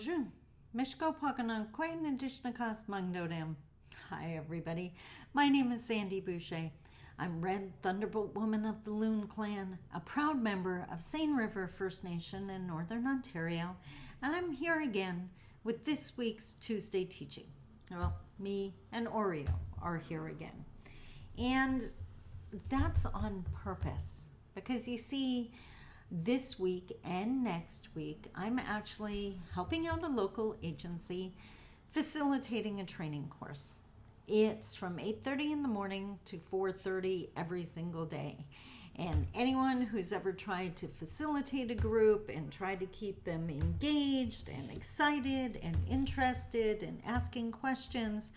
Bonjour. Mishko Paganan Quain and Dishnakas Mangdodam. Hi, everybody. My name is Sandy Boucher. I'm Red Thunderbolt Woman of the Loon Clan, a proud member of Seine River First Nation in Northern Ontario, and I'm here again with this week's Tuesday teaching. Well, me and Oreo are here again. And that's on purpose because you see, this week and next week, I'm actually helping out a local agency facilitating a training course. It's from 8:30 in the morning to 4:30 every single day. And anyone who's ever tried to facilitate a group and try to keep them engaged and excited and interested and asking questions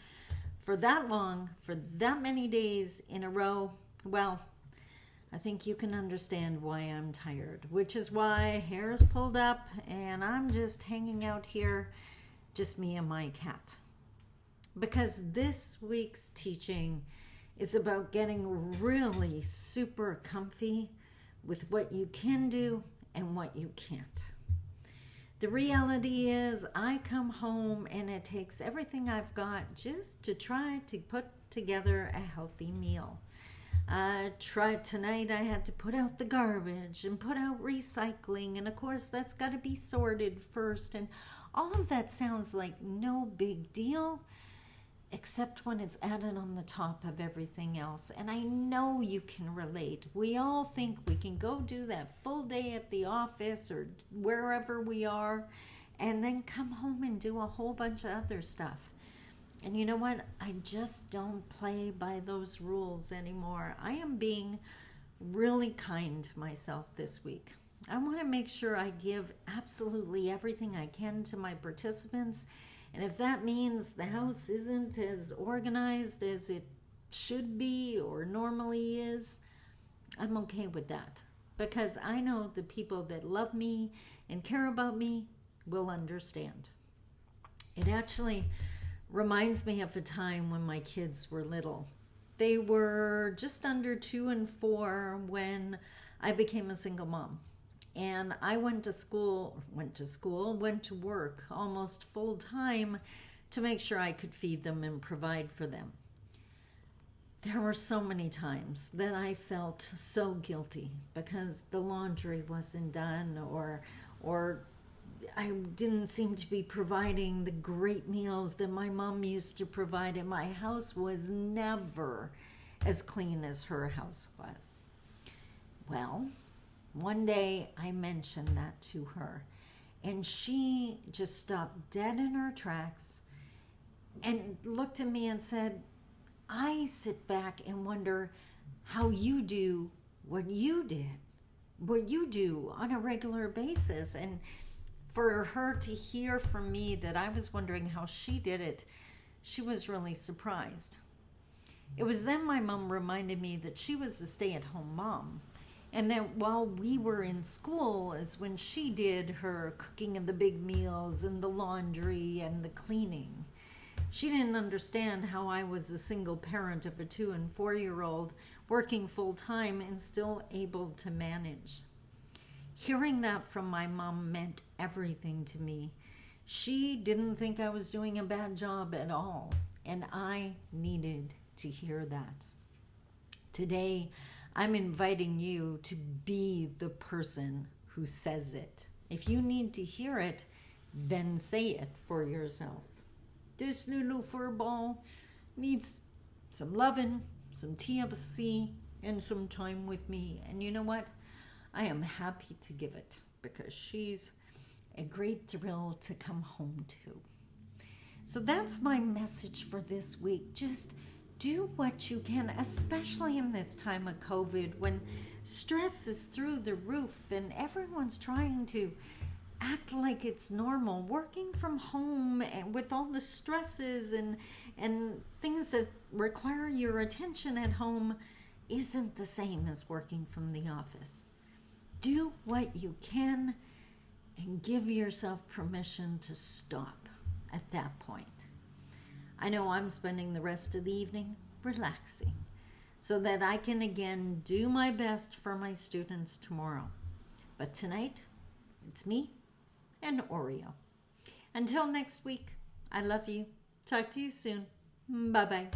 for that long, for that many days in a row, well, I think you can understand why I'm tired, which is why hair is pulled up and I'm just hanging out here, just me and my cat. Because this week's teaching is about getting really super comfy with what you can do and what you can't. The reality is I come home and it takes everything I've got just to try to put together a healthy meal. Tonight I had to put out the garbage and put out recycling, and of course that's got to be sorted first, and all of that sounds like no big deal except when it's added on the top of everything else. And I know you can relate. We all think we can go do that full day at the office or wherever we are and then come home and do a whole bunch of other stuff. And you know what? I just don't play by those rules anymore. I am being really kind to myself this week. I want to make sure I give absolutely everything I can to my participants. And if that means the house isn't as organized as it should be or normally is, I'm okay with that. Because I know the people that love me and care about me will understand. It actually reminds me of a time when my kids were little. They were just under 2 and 4 when I became a single mom. And I went to work almost full time to make sure I could feed them and provide for them. There were so many times that I felt so guilty because the laundry wasn't done or I didn't seem to be providing the great meals that my mom used to provide, and my house was never as clean as her house was. Well, one day I mentioned that to her, and she just stopped dead in her tracks and looked at me and said, I sit back and wonder how you do what you do on a regular basis. And for her to hear from me that I was wondering how she did it, she was really surprised. It was then my mom reminded me that she was a stay-at-home mom, and that while we were in school is when she did her cooking of the big meals and the laundry and the cleaning. She didn't understand how I was a single parent of a 2 and 4-year-old working full-time and still able to manage. Hearing that from my mom meant everything to me. She didn't think I was doing a bad job at all, and I needed to hear that. Today, I'm inviting you to be the person who says it. If you need to hear it, then say it for yourself. This little fur ball needs some loving, some TLC, and some time with me. And you know what? I am happy to give it because she's a great thrill to come home to. So that's my message for this week. Just do what you can, especially in this time of COVID when stress is through the roof and everyone's trying to act like it's normal. Working from home and with all the stresses and things that require your attention at home isn't the same as working from the office. Do what you can and give yourself permission to stop at that point. I know I'm spending the rest of the evening relaxing so that I can again do my best for my students tomorrow. But tonight, it's me and Oreo. Until next week, I love you. Talk to you soon. Bye bye.